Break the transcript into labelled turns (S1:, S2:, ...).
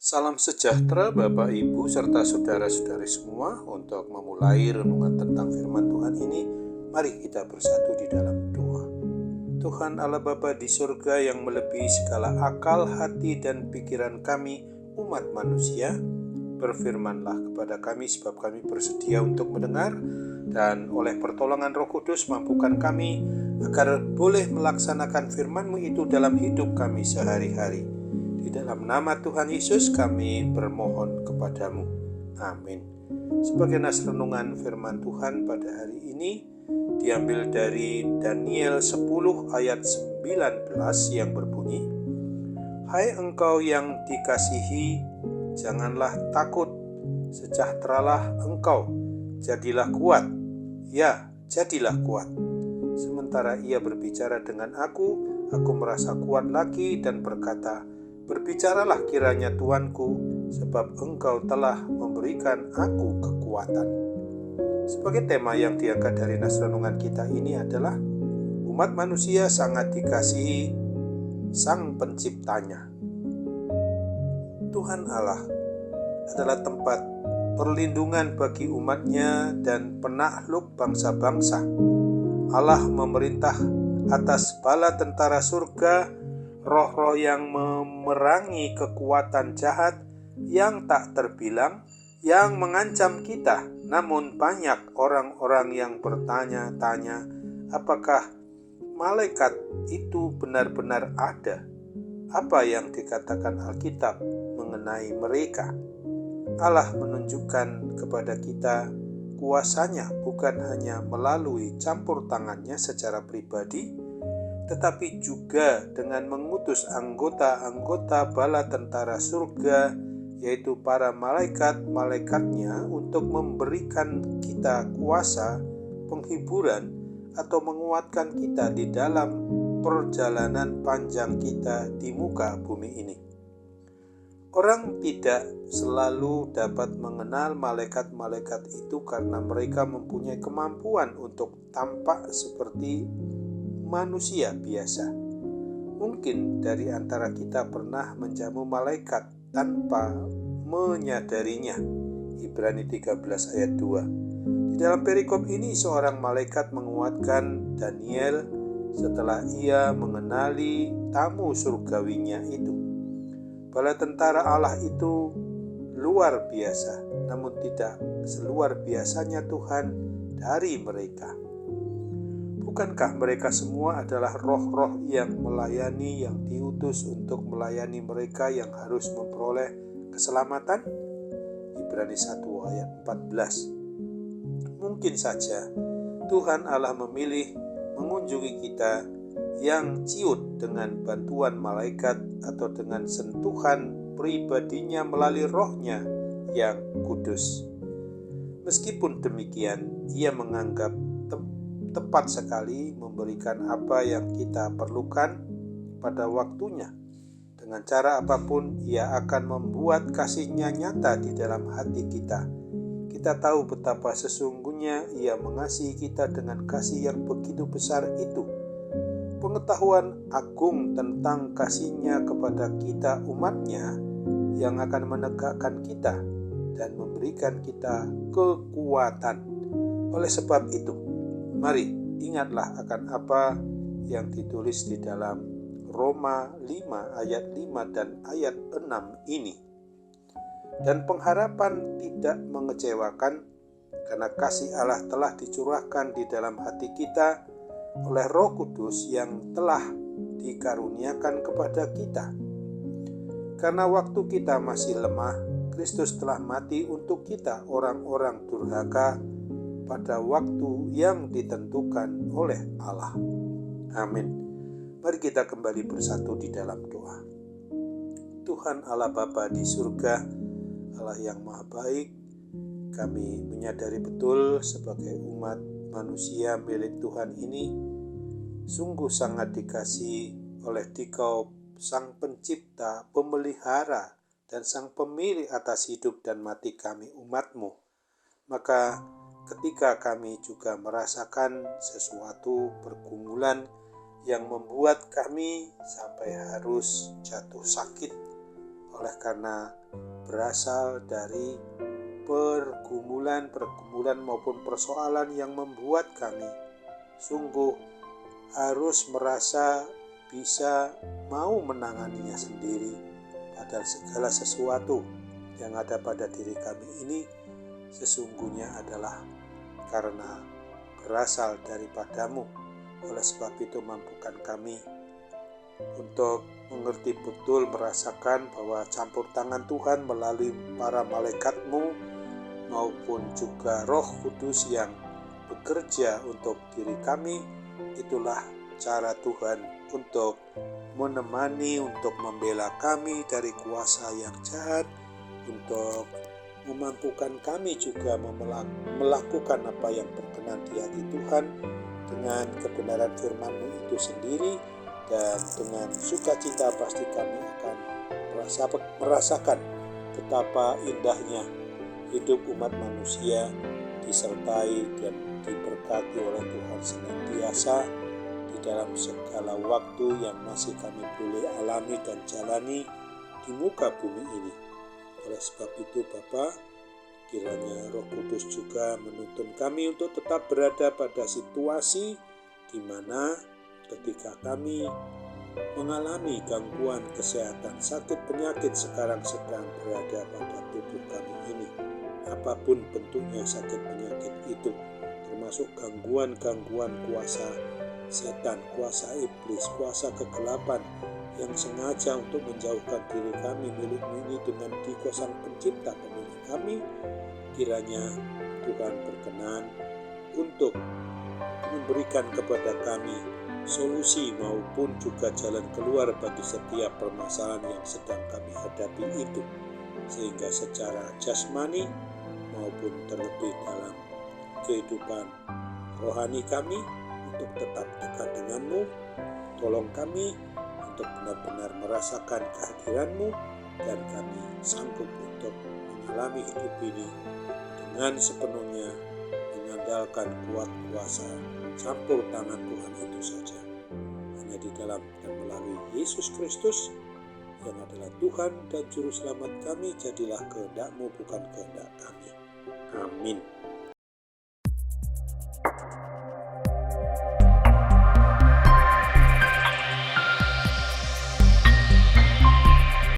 S1: Salam sejahtera Bapak Ibu serta saudara-saudari semua. Untuk memulai renungan tentang firman Tuhan ini, mari kita bersatu di dalam doa. Tuhan Allah Bapa di surga yang melebihi segala akal, hati, dan pikiran kami umat manusia, berfirmanlah kepada kami sebab kami bersedia untuk mendengar, dan oleh pertolongan Roh Kudus mampukan kami agar boleh melaksanakan firman-Mu itu dalam hidup kami sehari-hari. Di dalam nama Tuhan Yesus kami bermohon kepadamu. Amin. Sebagai nas renungan firman Tuhan pada hari ini diambil dari Daniel 10 ayat 19 yang berbunyi, Hai engkau yang dikasihi, janganlah takut, sejahteralah engkau, jadilah kuat, ya jadilah kuat. Sementara ia berbicara dengan aku merasa kuat lagi dan berkata, Berbicaralah kiranya Tuanku, sebab engkau telah memberikan aku kekuatan. Sebagai tema yang diangkat dari nas renungan kita ini adalah umat manusia sangat dikasihi Sang Penciptanya. Tuhan Allah adalah tempat perlindungan bagi umatnya dan penakluk bangsa-bangsa. Allah memerintah atas bala tentara surga, roh-roh yang memerangi kekuatan jahat yang tak terbilang, yang mengancam kita. Namun banyak orang-orang yang bertanya-tanya, apakah malaikat itu benar-benar ada? Apa yang dikatakan Alkitab mengenai mereka? Allah menunjukkan kepada kita kuasanya bukan hanya melalui campur tangannya secara pribadi, tetapi juga dengan mengutus anggota-anggota bala tentara surga, yaitu para malaikat-malaikatnya, untuk memberikan kita kuasa, penghiburan, atau menguatkan kita di dalam perjalanan panjang kita di muka bumi ini. Orang tidak selalu dapat mengenal malaikat-malaikat itu karena mereka mempunyai kemampuan untuk tampak seperti manusia biasa. Mungkin dari antara kita pernah menjamu malaikat tanpa menyadarinya. Ibrani 13 ayat 2. Di dalam perikop ini seorang malaikat menguatkan Daniel setelah ia mengenali tamu surgawinya itu. Bala tentara Allah itu luar biasa, namun tidak seluar biasanya Tuhan dari mereka. Bukankah mereka semua adalah roh-roh yang melayani, yang diutus untuk melayani mereka yang harus memperoleh keselamatan? Ibrani 1 ayat 14. Mungkin saja Tuhan Allah memilih mengunjungi kita yang ciut dengan bantuan malaikat atau dengan sentuhan pribadinya melalui rohnya yang kudus. Meskipun demikian, ia menganggap tepat sekali memberikan apa yang kita perlukan pada waktunya. Dengan cara apapun, ia akan membuat kasih-Nya nyata di dalam hati kita. Kita tahu betapa sesungguhnya ia mengasihi kita dengan kasih yang begitu besar itu. Pengetahuan agung tentang kasih-Nya kepada kita umat-Nya yang akan menegakkan kita dan memberikan kita kekuatan. Oleh sebab itu, mari ingatlah akan apa yang ditulis di dalam Roma 5 ayat 5 dan ayat 6 ini. Dan pengharapan tidak mengecewakan, karena kasih Allah telah dicurahkan di dalam hati kita oleh Roh Kudus yang telah dikaruniakan kepada kita. Karena waktu kita masih lemah, Kristus telah mati untuk kita orang-orang durhaka pada waktu yang ditentukan oleh Allah. Amin. Mari kita kembali bersatu di dalam doa. Tuhan Allah Bapa di surga, Allah yang maha baik, kami menyadari betul sebagai umat manusia milik Tuhan ini sungguh sangat dikasihi oleh Dikau, Sang Pencipta, Pemelihara, dan Sang Pemilik atas hidup dan mati kami umat-Mu. Maka ketika kami juga merasakan sesuatu pergumulan yang membuat kami sampai harus jatuh sakit, oleh karena berasal dari pergumulan maupun persoalan yang membuat kami sungguh harus merasa bisa mau menanganinya sendiri. Padahal segala sesuatu yang ada pada diri kami ini sesungguhnya adalah karena berasal daripadamu. Oleh sebab itu mampukan kami untuk mengerti betul, merasakan bahwa campur tangan Tuhan melalui para malaikat-Mu maupun juga Roh Kudus yang bekerja untuk diri kami. Itulah cara Tuhan untuk menemani, untuk membela kami dari kuasa yang jahat, untuk memampukan kami juga melakukan apa yang berkenan di hati Tuhan dengan kebenaran firman-Mu itu sendiri. Dan dengan sukacita pasti kami akan merasakan betapa indahnya hidup umat manusia disertai dan diberkati oleh Tuhan senantiasa di dalam segala waktu yang masih kami boleh alami dan jalani di muka bumi ini. Oleh sebab itu Bapa, kiranya Roh Kudus juga menuntun kami untuk tetap berada pada situasi di mana ketika kami mengalami gangguan kesehatan, sakit penyakit sekarang sedang berada pada tubuh kami ini. Apapun bentuknya sakit penyakit itu, termasuk gangguan-gangguan kuasa setan, kuasa iblis, kuasa kegelapan yang sengaja untuk menjauhkan diri kami milik-Mu ini dengan dikuasai Sang Pencipta pemilik kami. Kiranya Tuhan berkenan untuk memberikan kepada kami solusi maupun juga jalan keluar bagi setiap permasalahan yang sedang kami hadapi itu, sehingga secara jasmani maupun terlebih dalam kehidupan rohani kami untuk tetap dekat dengan-Mu. Tolong kami untuk benar-benar merasakan kehadiran-Mu, dan kami sanggup untuk mengalami hidup ini dengan sepenuhnya mengandalkan kuat kuasa campur tangan Tuhan itu saja. Hanya di dalam dan melalui Yesus Kristus yang adalah Tuhan dan Juru Selamat kami, jadilah kehendak-Mu bukan kehendak kami. Amin.